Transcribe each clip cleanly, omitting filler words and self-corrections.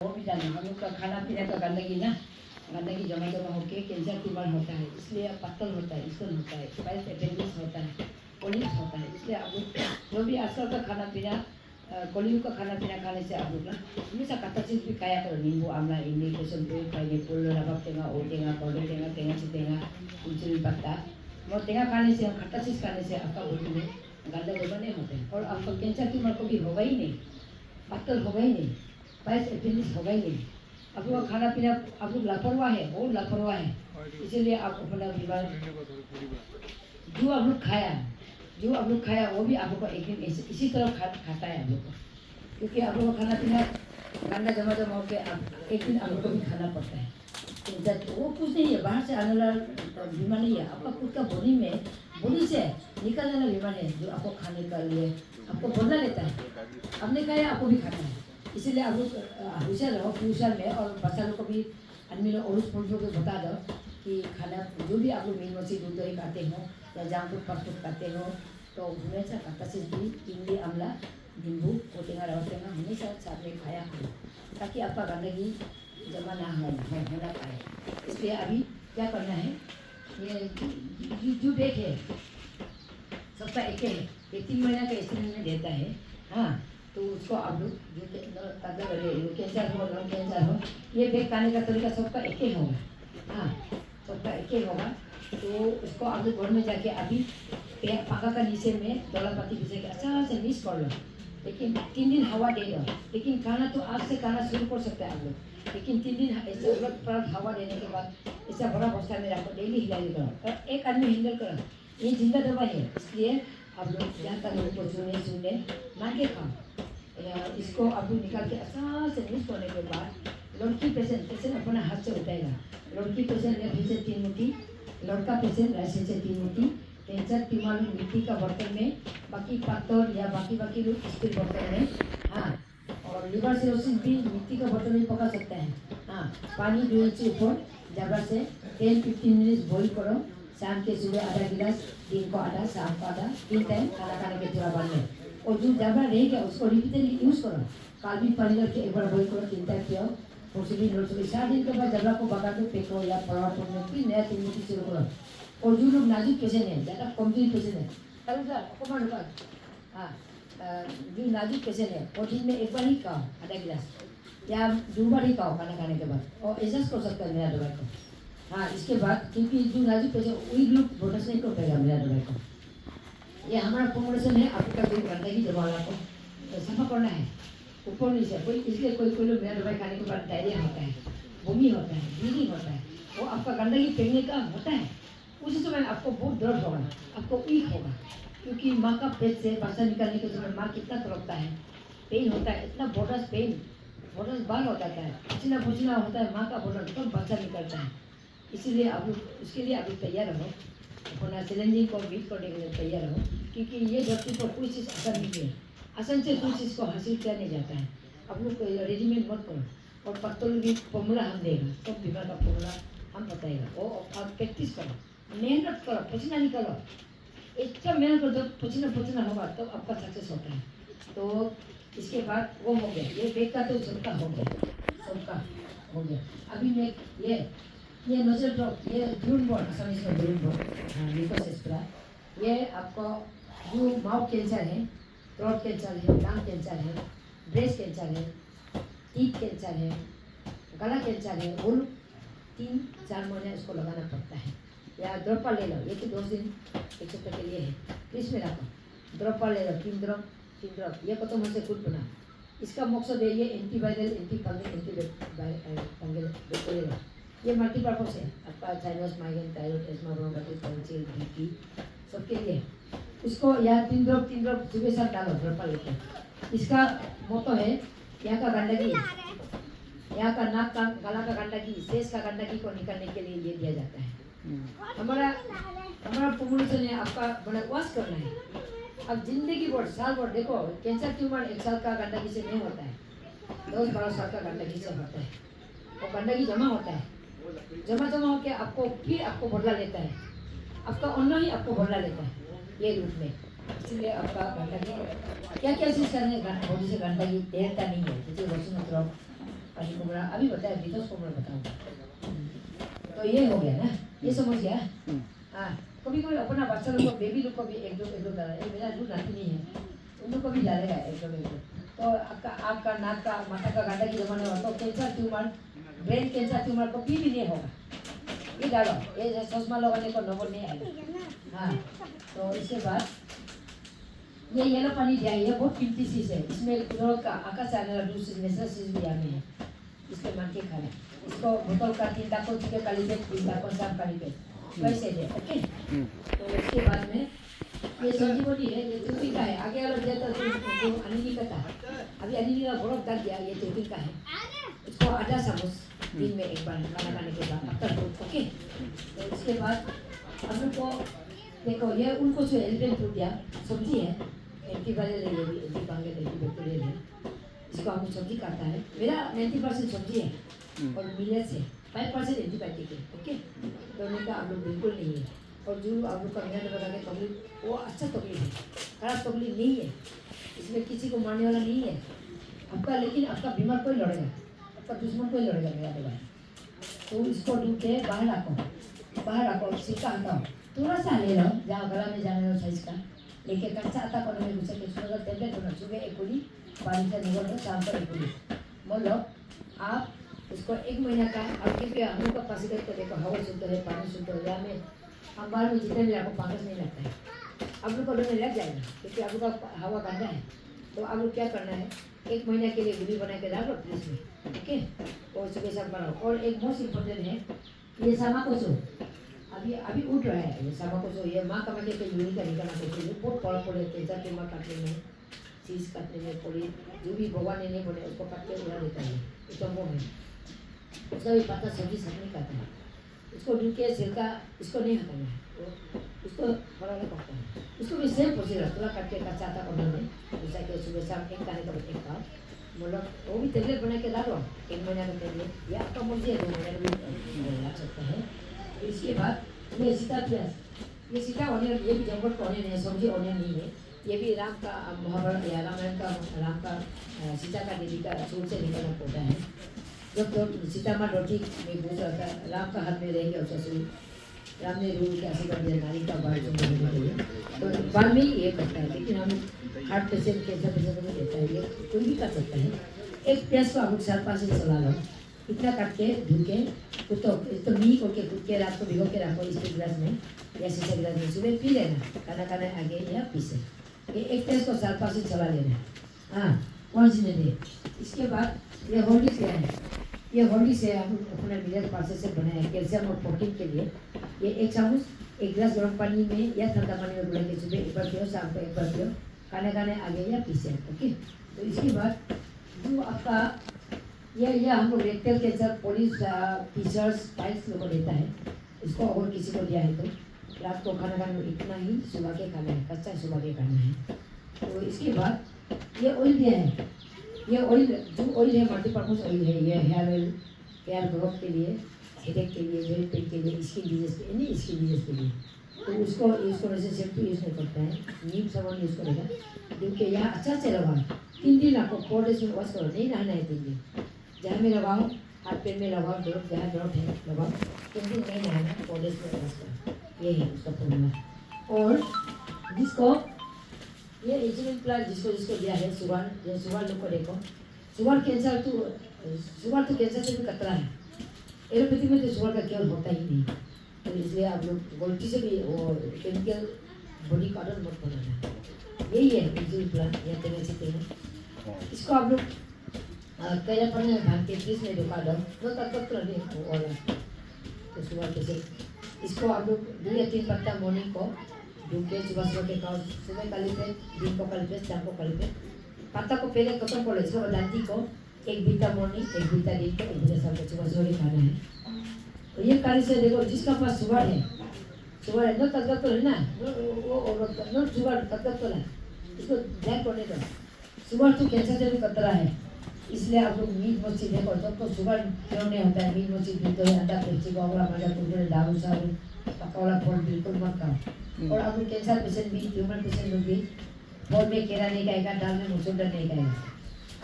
वो भी जाना हम लोग का खाना पीना का गंदगी जमा जमा होके कैंसर ट्यूमर होता है, इसलिए पत्तल होता है, स्टोन होता है, स्पाइस अपेंडिक्स होता है, कोलिक्स होता है। इसलिए आप लोग जो भी आजकल का खाना पीना कोलियों का खाना पीना खाने से आप लोग ना हमेशा कच्चा चीज़ भी खाया करो। नींबू, आमला, इमली, कोसम, पाइनएप्पल, रबर टेंगा, ओल टेंगा, पाउडर टेंगा, टेंगा से टेंगा, तुलसी पत्ता। और टेंगा खाने से, खट्टा चीज़ खाने से आपका बॉडी में गंदा जमा नहीं होते हैं और आपका कैंसर ट्यूमर को भी होगा ही नहीं, पत्तल होगा ही नहीं, स्पाइस अपेंडिक्स होगा ही नहीं। आप लोग का खाना पीना आप लोग लापरवाह है, बहुत लापरवाह है, इसीलिए आप अपना बीमार जो आप लोग खाया वो भी आप लोग को एक दिन इसी तरह खाता है आप लोग को, क्योंकि आप लोग का खाना पीना गंदा जमा जमा होकर एक दिन आप लोग को भी खाना पड़ता है। तो वो कुछ नहीं है, बाहर से आने वाला बीमार नहीं है, आपका खुद का बॉडी से निकलने वाला बीमार है जो आपको खाने के लिए आपको बोलना लेता है। आपने खाया आपको भी खाना है, इसीलिए आप लोग होशियार रहो फ्यूचर में। और बच्चा लोग को भी आदमी लोग अड़ोस पड़ोस को बता दो कि खाना जो भी आप लोग मीन मछली दूध दही खाते हो या जंक फूड फास्ट फूड खाते हो तो हमेशा कच्चा चीज़ भी इमली, आमला, नींबू, पोटेंगा, रवा टेंगा हमेशा साथ में खाया करो ताकि आपका गंदगी जमा ना होना पाए। इसलिए अभी क्या करना है, ये जो डेट है सबका एक है, ये 3 महीना का एस्टिमेट में देता है। हाँ, तो उसको आप लोग जो कैंसर हो, नॉन कैंसर हो, ये बेग खाने का तरीका सबका एक ही होगा। हाँ, सबका एक ही होगा। तो उसको आप लोग घर में जाके अभी पका का नीचे में दौला पत्ती घिसे के अच्छा से मिक्स कर लो, लेकिन 3 दिन हवा दे दो। लेकिन खाना तो आज से खाना शुरू कर सकते हैं आप लोग, लेकिन 3 दिन ऐसे उलट पलट हवा देने के बाद ऐसा बड़ा बस्ता में रखो, डेली हिलाने करो और एक आदमी हैंडल करो। ये जिंदा दवा है, इसलिए आप लोग जहाँ तक लोगों को सुने ना के खाओ। इसको आप लोग निकाल के अच्छा से मिक्स करने के बाद लड़की पेशेंट अपना हाथ से उठाएगा। लड़की पेशेंट लेफ्ट से 3 मुट्ठी, लड़का पेशेंट राइट से 3 मुट्ठी। कैंसर ट्यूमर मिट्टी का बर्तन में, बाकी पत्थर या बाकी लोग स्टील बर्तन में। हाँ, और लिवर सिरोसिस भी मिट्टी का बर्तन में पका सकते हैं। हाँ, पानी 2 इंच ऊपर जगह से 10-15 मिनट बॉइल करो। शाम के सुबह आधा गिलास, दिन को आधा, शाम को आधा, 3 टाइम खाना खाने के थोड़ा बाद में। और जो जगह रह गया उसको रिपीटेडली यूज़ करो। काल भी पानी करके एक बार बॉइल करो, 3 टाइम पियो। पॉसिबली नोट 4 दिन के बाद जगह को पका के फेंको या पराठा में फिर नया 3 मुट्ठी शुरू करो। और जो लोग नाजुक पेशेंट है, ज़्यादा कमजोर पेशेंट है, चलो सर हाँ, जो नाजुक पेशेंट है वो दिन में एक बार ही खाओ आधा गिलास या 2 बार ही खाओ खाना खाने के बाद, और एडजस्ट कर सकते हैं मेरा दवाई को। हाँ, इसके बाद क्योंकि जो नाजुक पेशेंट वही लोग बोनस नहीं कर पाएगा मेरा दवाई को। ये हमारा फॉर्मुलेशन है, आपका कोई गंदगी जमा को तो सफा करना है ऊपर नीचे कोई। इसलिए कोई लोग मेरा दवाई खाने के बाद डायरिया होता है, बमी होता है, ब्लीडिंग होता है, वो आपका गंदगी फेंकने का होता है। उस समय आपको बहुत दर्द होगा, आपको वीक होगा, क्योंकि माँ का पेट से बच्चा निकालने के समय माँ कितना तड़पता है, पेन होता है, इतना बोनस पेन, बोनस बाल हो जाता है, पसीना होता है, माँ का बोनस तो बच्चा निकलता है। इसीलिए आप लोग उसके लिए आप लोग तैयार रहो, अपना चैलेंजिंग को बीट करने के लिए तैयार रहो, क्योंकि ये धरती पर कोई चीज़ आसान नहीं है, आसान से कोई चीज़ को हासिल किया नहीं जाता है। आप लोग रेडीमेड मत करो, और पत्तल भी फॉर्मूला हम देगा, सब बीमार का फॉर्मूला हम बताएगा, वो आप प्रैक्टिस करो, मेहनत करो, पसीना निकालो। इतना मेहनत करो, जब पसीना होगा तब तो आपका सक्सेस होता है। तो इसके बाद वो हो गया, ये बेग का तो सबका हो गया। अभी मैं ये नोजल ड्रॉप, ये ड्यून बॉल, असम इसमें ड्यून बॉल लिकोसेस्ट्रा, ये आपको जो माउथ कैंसर है, थ्रोट कैंसर है, लंग कैंसर है, ब्रेस्ट कैंसर है, टीथ कैंसर है, गला कैंसर है, वो 3-4 महीने उसको लगाना पड़ता है। या ड्रॉपर ले लो, ये तो 2 दिन 1 सप्ताह के लिए है, फ्रिज में रखो। ड्रॉपर ले लो 3 ड्रॉप, ये खत्म होने से खुद बना। इसका मकसद है ये एंटीवायरल, एंटी फंगल, ये मल्टीपर्पज है, आपका sinus, migraine, thyroid, ESMA, bronchitis, tonsil, BP सबके लिए। इसको यहाँ 3 ड्रॉप सुबह साथ डालो ड्रॉपर लेके। इसका मोटो है यहाँ का गंदगी, यहाँ का नाक का, गला का गंदगी, शेष का गंदगी को निकालने के लिए ये दिया जाता है। हमारा फॉर्मुलेशन है, आपका बड़ा वॉश करना है। अब जिंदगी भर साल भर देखो, कैंसर ट्यूमर 1 साल का गंदगी से नहीं होता है, 10-12 साल का गंदगी से होता है। वो गंदगी जमा होता है, जमा होकर आपको बदला लेता है, आपका अन्न ही आपको बदला लेता है ये रूप में। इसलिए आपका गंदगी क्या चीज़ करने बॉडी से गंदगी तैरता नहीं है, जैसे वसुन ड्रॉप पानी फॉर्मूला अभी बताया, डिटॉक्स फॉर्मूला बताऊंगा। तो ये हो गया ना, ये समझ गया। हाँ, कभी कभी अपना बच्चा लोग को, बेबी लोग को भी एक दो डाला, मेरा जो नाती नहीं है उन लोग को भी डालेगा एक दो। तो आपका नाक का माथा का गांडा की जमाने में तो cancer tumour, brain cancer tumour को भी नहीं होगा। ये डालो, ये चश्मा लगाने को नंबर नहीं आएगा। हाँ, तो इसके बाद ये येलो पानी दिया, ये बहुत कीमती चीज़ है। इसमें कुदरत का आकाश आने वाला दूसरी नेचुरल चीज़ भी आने हैं, इसको मान के खाना। इसको बोतल का 3 को चिके काली पे 3 को शाम काली पे वैसे दे। ओके, तो इसके बाद में ये सब्जी बोली है, ये चौकी का है। आगे वाला दिया था जो अनिनी का था, अभी अनिनी का बर्फ डाल दिया, ये चौकी का है। इसको आधा चम्मच दिन में एक बार खाना खाने के बाद आफ्टर फूड। ओके, तो इसके बाद हम लोग को देखो, ये उनको जो एलिफेंट फ्रूट दिया सब्जी है, एंटीवायरल है, ये भी एंटीफंगल एंटीबैक्टीरियल है। इसको हम सब्जी खाता है। मेरा 90% सब्जी है और मिलेट्स है, 5% एंटीबायोटिक है। ओके, दोनों का आप लोग बिल्कुल नहीं है। और जो आप लोग का मेहनत बता के तकलीफ, वो अच्छा तकलीफ है, खराब तकलीफ नहीं है। इसमें किसी को मारने वाला नहीं है आपका, लेकिन आपका बीमार कोई लड़ेगा, आपका दुश्मन कोई लड़ेगा मेरा भाई। तो इसको ढूंढ के बाहर रखो, सिक्का हटाओ, थोड़ा सा ले लो, जहाँ गला में जाने वाला साइज का लेके कच्चा आता कोने में घुसे के सुबह टेबलेट होना, सुबह एक गोली, पानी से निकल दो, शाम को एक गोली। मतलब आप इसको 1 महीना का, अब क्योंकि हम लोग का पास को देखो, हवा शुद्ध है, पानी शुद्ध है, या में हम बाहर में जितने भी आपको पागस नहीं लगता है, आप लोग को लगने लग जाएगा, क्योंकि आप लोग का हवा गंदा है। तो आप लोग क्या करना है, 1 महीने के लिए गोली बना के डालो फ्रिज में। ओके, और सुबह शाम बनाओ। और एक मोस्ट इम्पोर्टेंट है, ये सामा को जो अभी उठ रहा है, ये सामा को जो ये माँ कमा के यूरी का निकालना को जो बहुत बड़ा पड़े तेजा के माँ काटने में, चीज़ काटने में पड़ी, जो भी भगवान ने नहीं बोले उसको काट के उड़ा देता है। तो वो में उसका भी पत्ता सब्जी सब नहीं खाता है, उसको ढूंढ के छिलका इसको नहीं हटाना है, उसको बड़ा पकता है। उसको भी सेम प्रोसीजर, थोड़ा काट के कच्चा आता करना में, जैसा कि सुबह शाम एक खाने का एक खाओ, मतलब वो भी टेबलेट बना के डालो, 1 महीना का टेबलेट, या आपका मर्जी है 2 महीने का भी ला सकता है। इसके बाद ये सीता प्याज, ये सीता ऑनियन, ये भी जंगल का ऑनियन है, सब्जी ऑनियन नहीं है। ये भी राम का महाभारत या रामायण का, राम का सीता का देवी का सूर से निकलना पौधा है। जब तो सीता माँ रोटी में घुस रहा था, राम का हाथ में रहेंगे और ससुर राम ने रूल के आशीर्वाद दिया, नारी का बाल चुनने के लिए, तो बाल में ही ये करता है। लेकिन हम हार्ट पेशेंट, कैंसर पेशेंट को देता है, ये कोई भी कर सकता है। एक प्याज को आप लोग 4-5 से चला लो, इतना काट के धुल के तो मी करके कूद के रात को भिगो के रखो स्टील गिलास में या शीशा गिलास में, सुबह पी लेना, खाना खाने आगे या पीछे। ये एक प्याज को 4-5 से चला लेना। हाँ, कौन सी नहीं। इसके बाद ये हॉर्लिक्स है, ये हॉर्लिक्स है हम अपने मिलेट पाउडर से बनाए हैं कैल्शियम और प्रोटीन के लिए। ये 1 चम्मच 1 गिलास गर्म पानी में या ठंडा पानी में बुला के सुबह एक बार पियो, शाम को एक बार पियो, खाने खाने आगे या पीछे। ओके, तो इसके बाद जो आपका ये हम लोग rectal cancer, police teachers piles लोगों को देता है। इसको अगर किसी को दिया है तो रात को खाना खाने में इतना ही सुबह के खाना है, कच्चा सुबह के खाना है। तो इसके बाद ये ऑयल दिया है, ये ऑयल जो ऑयल है मल्टीपर्पज ऑयल है, ये हेयर ऑयल, हेयर ग्रोथ के लिए, हेडेक के लिए, जॉइंट पेन के लिए, स्किन डिजीज के लिए, स्किन डिजीज के लिए। तो उसको यूज़ करने से शैम्पू यूज़ नहीं करता है, नीम साबुन यूज़ करेगा, क्योंकि यहाँ अच्छा से लगाओ 3 दिन आपको 4 डेज में वॉश करो, नहीं नहाना है 3 दिन। जहाँ में लगाओ, हाथ पैर में लगाओ, जरूरत जहाँ जरूरत है लगाओ, 3 दिन नहीं नहाना, 4 डेज में वॉश करो। ये है उसका फॉर्मूला। और जिसको ये इंसुलिन प्लान जिसको दिया है शुगर लोग को देखो, शुगर तो कैंसर से भी खतरा है। एलोपैथी में तो शुगर का क्योर होता ही नहीं, तो इसलिए आप लोग गलती से भी वो केमिकल बॉडी का ऑर्डर मत बनाना। यही है इंसुलिन प्लान या तेना। इसको आप लोग कई पढ़ने भाग के फ्रिज में ढुका दो, तो तक नहीं वाला। तो शुगर कैसे इसको आप लोग 2 या 3 पत्ता मॉर्निंग को ढूंढ के सुबह के खाओ, सुबह काली पे, दिन को काली पे, शाम को काली पे। पत्ता को पहले खत्म कर लो, इसको दांती को 1 बीता मॉर्निंग, 1 बीता दिन को, 1 बीता शाम को सुबह खाना है। तो ये कार्य से देखो, जिसका पास शुगर है नो तकत तो है ना, वो नो शुगर तकत तो है, इसको ध्यान करने दो। शुगर तो कैंसर से भी खतरा है, इसलिए आप लोग मीट मछली देखो, सबको शुगर क्यों नहीं होता है। मीट मछली पीते हैं, अंडा पेप्सी कोला मजा कुरकुरे दारू सारू पका वाला फल बिल्कुल मत खाओ। और आप लोग कैंसर पेशेंट भी, ट्यूमर पेशेंट लोग भी फल में केला नहीं खाएगा, दाल में मसूर दाल नहीं खाएगा।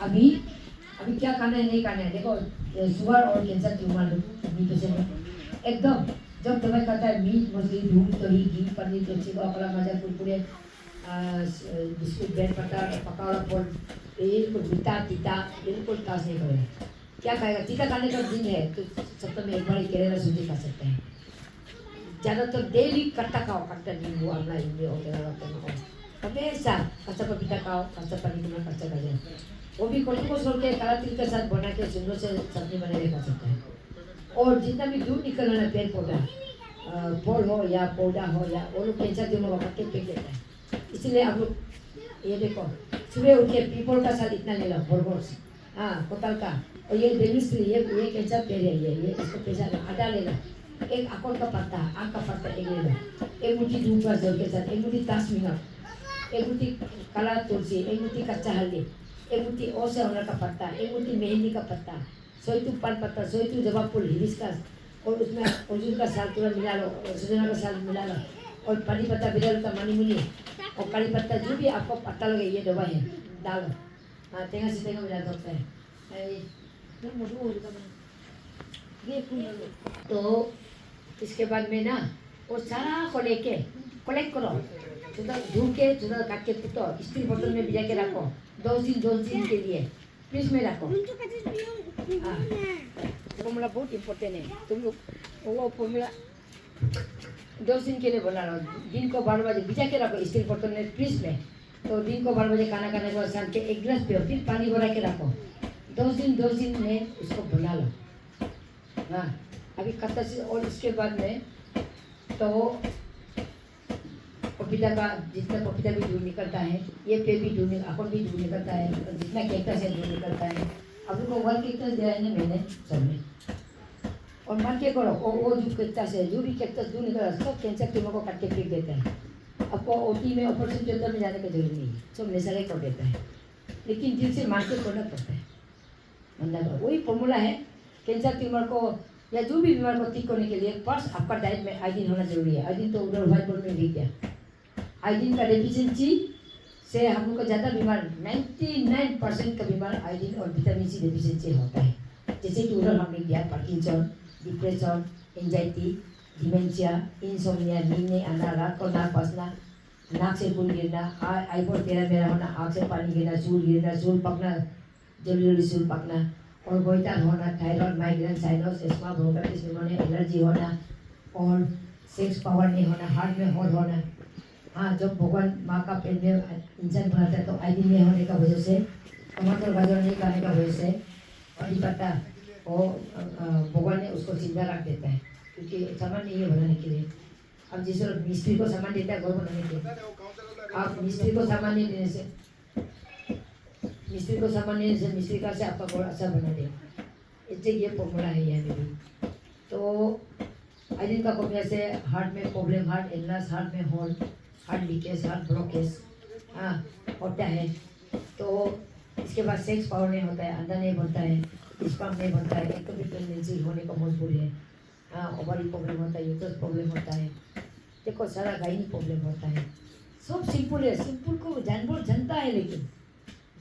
अभी अभी क्या खाना है नहीं खाना है, देखो शुगर और कैंसर ट्यूमर पेशेंट में एकदम जब दवाई खाता है मीट मछली दूध दही घी पनीर तुलसी को अपना मजा कुरकुरे बिस्कुट ब्रेड पटा पका हुआ फल बिल्कुल मीठा तीता बिल्कुल पास नहीं करेगा। क्या खाएगा? तीता खाने का दिन है तो सप्ताह में एक बार केरला सूजी खा सकते हैं। ज़्यादातर डेली कट्टा खाओ, कट्टा नींबू आमला इमली वगैरह हमेशा कच्चा पपीता खाओ, कच्चा पनीर में कच्चा गाजर, वो भी कोल्ड को छोड़ के काला तिल के साथ बना के सुंदर से सब्जी बना के खा सकते हैं। और जितना भी दूध निकल रहा है पेड़ पौधा फल हो या पौधा हो या वो लोग कैंसर जो लोग के फेंक देता है। इसलिए आप लोग ये देखो सुबह उठ के पीपल का साथ इतना ले लो भोर से, हाँ कोतल का, और ये बेनिस्ट्री ये कैंसर पेड़ है, ये इसको पैसा आधा ले लो, एक अकोल का पत्ता आम का पत्ता एक ले लो, एक मुट्ठी धूप का जल के साथ, एक मुट्ठी ताश मिला, एक मुट्ठी काला तुलसी, एक मुट्ठी कच्चा हल्दी, एक मुट्ठी ओसे होना का पत्ता, एक मुट्ठी मेहंदी का पत्ता, सोईतू पान पत्ता, सोईतू जवाब फूल हिबिस्कस, और उसमें अर्जुन का साल तुरंत मिला लो, सुजना का साल मिला लो, और पानी पत्ता बिरल का मनी मुनी और कड़ी पत्ता जो भी आपको पत्ता लगे ये दवा है डालो। हाँ तेगा से तेगा मिला सकता है। तो इसके बाद में ना वो सारा को लेके कलेक्ट करो, थोड़ा धो के थोड़ा काट के पुतो स्टील बोतल में भिजा के रखो 2 दिन के लिए फ्रिज में रखो। हाँ फॉर्मूला बहुत इम्पोर्टेंट है, तुम लोग वो फॉर्मूला 2 दिन के लिए बना लो। दिन को 12 बजे भिजा के रखो स्टील बोतल में फ्रिज में, तो दिन को 12 बजे खाना खाने के बाद शाम के 1 गिलास पियो, फिर पानी भरा के रखो। 2 दिन में उसको बना लो। हाँ अभी कत्ता से, और इसके बाद में तो पपीता का जितना पपीता भी दूध निकलता है, ये पे भी दूध अकड़ भी दूध निकलता है, जितना कैक्टस है दूध निकलता है। अब उनको 1 कैक्टस दिया है ना मैंने सब में, और मान के करो वो जो कैक्टस है जो भी कैक्टस दूध निकला सब कैंसर ट्यूमर को काट के फेंक देता है। आपको ओटी में ऑपरेशन थिएटर में जाने की जरूरत नहीं है, सब नेचर कर देता है, लेकिन दिल से मान के करना पड़ता है। मतलब वही फॉर्मूला है कैंसर ट्यूमर को या जो भी बीमार को ठीक करने के लिए। फर्स्ट आपका डाइट में आयोडीन होना जरूरी है। आयोडीन तो उधर व्हाइट बोर्ड में दिख गया। आयोडीन का डेफिशिएंसी से हम लोग का ज़्यादा बीमार 99% का बीमार आयोडीन और विटामिन सी डेफिशिएंसी होता है। जैसे कि उधर हमने दिया Parkinson, depression, anxiety, dementia, insomnia, नींद नहीं आना, रात को नाक बसना, नाक से खून गिरना, आईबॉल तेरा मेरा होना, आँख से पानी गिरना, सूल पकना, जल्दी सूल पकना, और गोइटान होना, thyroid, migraine, sinus, ESMA, bronchitis, pneumonia, allergy होना, और सेक्स पावर नहीं होना, हार्ट में होल होना। हाँ जब भगवान माँ का पेट में इंसान बनाता है तो आयोडीन नहीं होने का वजह से, टमाटर गाजर नहीं खाने का वजह से, कड़ी पत्ता और भगवान ने उसको जिंदा रख देता है, क्योंकि सामान नहीं है बनाने के लिए। अब जिस मिस्त्री को सामान देता है घर बनाने के लिए, आप मिस्त्री को सामान नहीं देने से, मिस्त्री को सामान नहीं देने से मिस्त्री का से आपका घर अच्छा बना देगा। इससे ये फॉर्मूला है यहाँ में भी। तो आयोडीन का कमी से हार्ट में प्रॉब्लम, हार्ट एलनेस, हार्ट में hole, heart leakage, heart blockage हाँ होता है। तो इसके बाद सेक्स पावर नहीं होता है, अंडा नहीं बनता है, स्पर्म नहीं बनता है, एक तो भी प्रेगनेंसी होने का मजबूरी है। हाँ ओवरी प्रॉब्लम होता है, यूट्रस प्रॉब्लम होता है, देखो सारा गायनी प्रॉब्लम होता है। सब सिंपल है, सिंपल को जानवर जनता है, लेकिन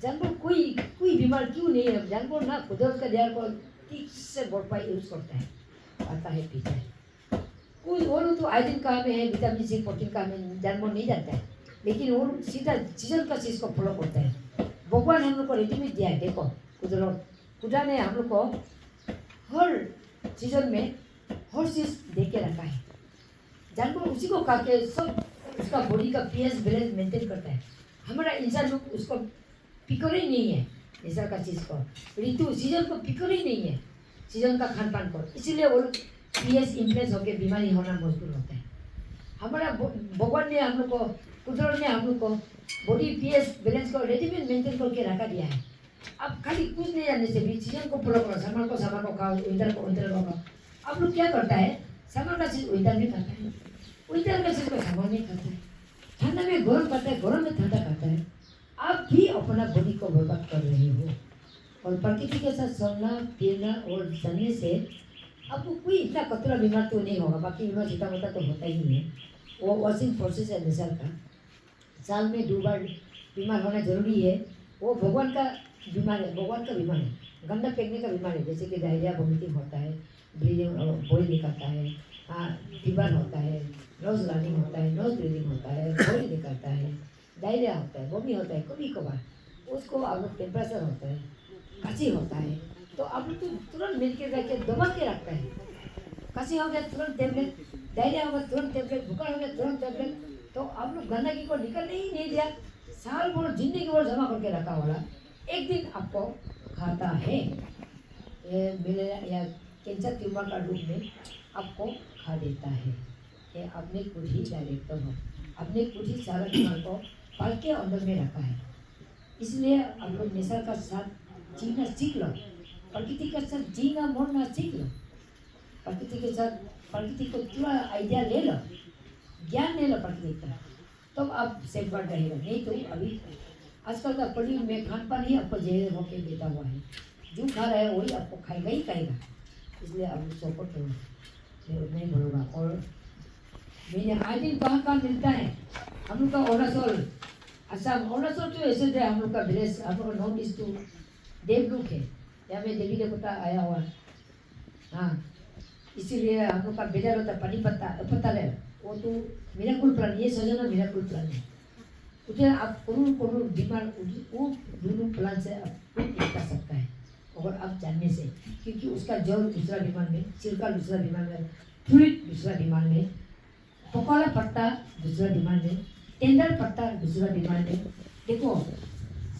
जानवर कोई बीमार क्यों नहीं है? जानवर ना कुदरत का ध्यान को ठीक से भरपाई यूज करता है, आता है पीता है। कोई वो लोग तो आयोडीन कहाँ में है, विटामिन सी प्रोटीन कहाँ में जानवर नहीं जानता है, लेकिन वो लोग सीधा सीजन का चीज़ को फॉलो करता है। भगवान हम लोग को रेडीमेड दिया है, देखो खुदा ने हम लोग को हर सीजन में हर चीज़ दे के रखा है। जानवर उसी को खा के सब उसका बॉडी का पीएच बैलेंस मेंटेन करता है। हमारा इंसान लोग उसको फिक्र ही नहीं है, नेचर का चीज़ को, ऋतु सीजन को फिक्र ही नहीं है, सीजन का खान पान को, इसीलिए वो लोग पीएच इन्फ्लुएंस होकर बीमारी होना मजबूर होता है। हमारा भगवान ने हम लोग को, कुदरत ने हम लोग को बॉडी पीएच बैलेंस को रेडीमेड मेंटेन करके रखा दिया है। अब खाली कुछ नहीं जानने से भी सीजन को फॉलो करो, समर को खाओ, विंटर को खाओ। आप लोग क्या करता है, समर का चीज़ विंटर में खाता है, विंटर का चीज़ को समर में खाता है, ठंडा में गर्म खाता है, गर्म में ठंडा खाता है। आप भी अपना बॉडी को बर्बाद कर रहे हो। और प्रकृति के साथ सोना पीना और चलने से आपको कोई इतना कतरा बीमार तो नहीं होगा, बाकी बीमार छोटा मोटा तो होता ही नहीं है। वो वॉशिंग प्रोसेस है नेचर का, साल में 2 बार बीमार होना जरूरी है। वो भगवान का बीमार है, भगवान का बीमार है। गंदा फेंकने का बीमारी, जैसे कि डायरिया वोमिटिंग होता है, ब्लीडिंग बॉयल निकलता है, हाँ फीवर होता है, नोज रनिंग होता है, नोज ब्लीडिंग होता है, बॉयल निकलता है, डायरिया होता है, बॉमी होता है कभी कभार, उसको आप लोग टेम्परेचर होता है, खांसी होता है, तो आप लोग तो तुरंत मिलकर जाके दबा के रखता है। खांसी हो गया तुरंत टेबलेट, डायरिया हो गया तुरंत टेबलेट, बुखार हो गया तुरंत टेबलेट। तो आप लोग गंदगी को निकलने ही नहीं दिया, साल भर जिंदगी भर जमा करके रखा वाला एक दिन आपको खाता है, ये मलेरिया या कैंसर ट्यूमर का रूप में आपको खा देता है। ये आपने खुद ही डायरेक्टर हो, आपने खुद ही सारा बीमार को पाल के अंदर में रखा है। इसलिए आप लोग नेचर का साथ जीना सीख लो, प्रकृति के साथ जीना मरना सीख लो, प्रकृति के साथ प्रकृति को पूरा आइडिया ले लो, ज्ञान ले लो प्रकृति का, तब आप सेफ गार्ड रहेगा। नहीं तो अभी आजकल का कलयुग में खान पान ही आपको जहर होके देता हुआ है, जो खा रहा है वही आपको खाएगा ही खाएगा। इसलिए आप लोग सपोर्ट करो, मैं उतना ही बोलूँगा। और मैंने आए दिन कहाँ मिलता है हम लोग का अरुणाचल, असम, अरुणाचल तो ऐसे थे हम लोग का विलेज, हम लोग का नॉर्थ ईस्ट टू देवलुक है, यहाँ में देवी देवता आया हुआ है। हाँ, इसीलिए हम लोग का बेजार होता है पानी पत्ता है, वो तो मिराकुल प्लान, ये सजना मिराकुल प्लान है। उसे आप करोड़ बीमार वो दोनों प्लान से आप निपटा सकता है अगर आप जानने से, क्योंकि उसका जल दूसरा बीमार में, छिलका दूसरा बीमार में, फ्लूइड दूसरा बीमार में, पकौड़ा पत्ता दूसरा बीमार में, टेंडर पत्ता दूसरा बीमार में। देखो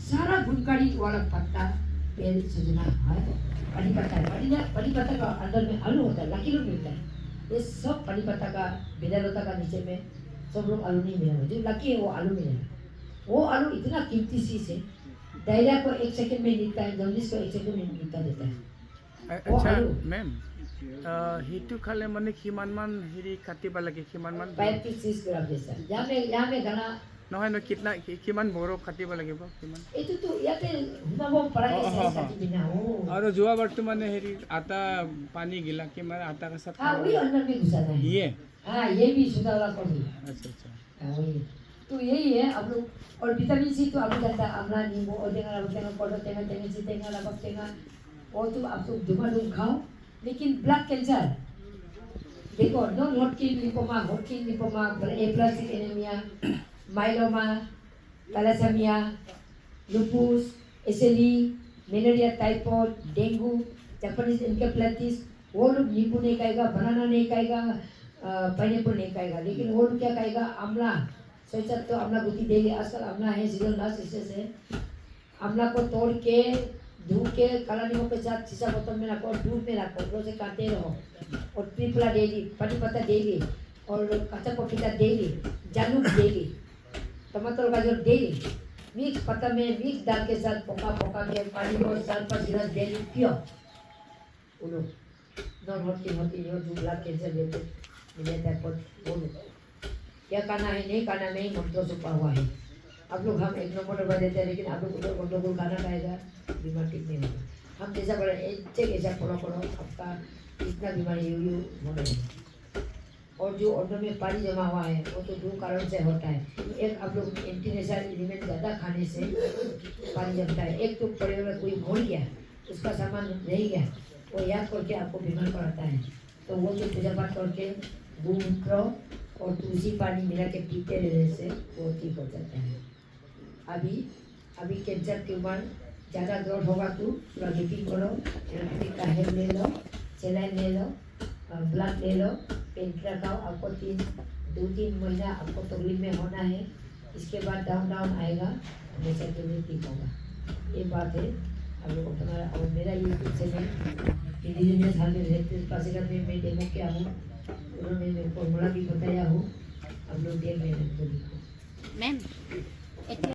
सारा गुणकारी वाला पत्ता पेड़ सजना है, पानी पत्ता है, पानी पत्ता का अंदर में आलू होता है, लाकी लोग मिलता है, ये सब पानी पत्ता का बेदालता का नीचे में सब लोग आलू नहीं मिलेगा, जो लाकी है वो आलू मिलेगा। वो आलू इतना कीमती चीज है, डायरिया को 1 सेकंड में निपटा है, जॉन्डिस को 1 सेकंड में निपटा देता है। अच्छा मैम, हिटू खाले माने किमान मान हेरी काटिबा लागे, किमान मान 5-6 ग्राम जैसा। यहाँ में गाना নহয় নহয় कितना किमान बरो काटिबा লাগিব किमान এইটো তো ইয়াতে হুমাব পৰা আছে কাটি বিনা ও আৰু যোৱা বাৰটো মানে হেৰি আটা পানী গিলা কিমান আটা का सब हाँ वही अंदर में घुसा है ये हाँ ये भी सुधारा कर दी। अच्छा अच्छा हाँ वही तो यही है आप लोग। और विटामिन सी तो आपको जानता है, आमला नींबू और टेंगा टेंगा पाउडर टेंगा टेंगा सी टेंगा लबक टेंगा, वो तो आप लोग धुमाधुम खाओ। लेकिन ब्लड कैंसर देखो, non Hodgkin lymphoma, Hodgkin lymphoma, aplastic anaemia, myeloma, thalassaemia, lupus, SLE, malaria, typhoid, dengue, Japanese encephalitis, वो लोग नींबू नहीं खाएगा, बनाना नहीं खाएगा, पाइनएप्पल नहीं खाएगा, लेकिन वो लोग क्या खाएगा? आमला। सोचा तो आमला गुटी देंगे, आजकल आमला है सीजन लास्ट इससे आमला को तोड़ के धो के काला नींबू के साथ शीशा बोतल में रखो, धूप में रखो, रोज खाते रहो। और त्रिफला डेली, पानी पत्ता डेली, और कच्चा पपीता डेली, जामुन डेली, टमाटर गाजर डेली, मिक्स पत्ता में मिक्स दाल के साथ पका के पानी और 4-5 गिलास डेली पियो। बोलो नॉन होती जो ब्लड कैंसर लेते मिले टाइफाइड, बोलो क्या खाना है नहीं खाना नहीं मंत्रों छुपा हुआ है। आप लोग हम 1 नंबर दवा देते हैं, लेकिन आप लोग खाना खाएगा बीमार ठीक नहीं होगा। हम जैसा बड़ा ऐसा पढ़ो आपका इतना बीमारी यू होने। और जो ऑर्डर में पानी जमा हुआ है वो तो 2 कारण से होता है। एक आप लोग एंटीनेशनल एलिमेंट ज़्यादा खाने से पानी जमता है। एक तो परिवार में कोई भूल गया, उसका सामान रह गया, वो याद करके आपको बीमार पड़ता है। तो वो जो पूजा पाठ करके गोमूत्र और तुलसी पानी मिला के पीते रहने से वो ठीक हो जाता है। अभी कैंसर ट्यूमर ज़्यादा दर्द होगा तो थोड़ा मीटिंग करो, एलोपैथिक का हेल्प ले लो, सलाइन ले लो, ब्लड ले लो, पेन किलर खाओ। आपको 2-3 महीना आपको तकलीफ में होना है, इसके बाद डाउन आएगा, हमेशा तकलीफ ठीक होगा। ये बात है आप लोग को तुम्हारा। और मेरा यूट्यूब चैनल इंडिजिनियस हाल में रहते पासीघाट में मैं डेमो किया हूँ, उन्होंने मेरे फॉर्मूला भी बताया हूँ, आप लोग देख लेना। मैम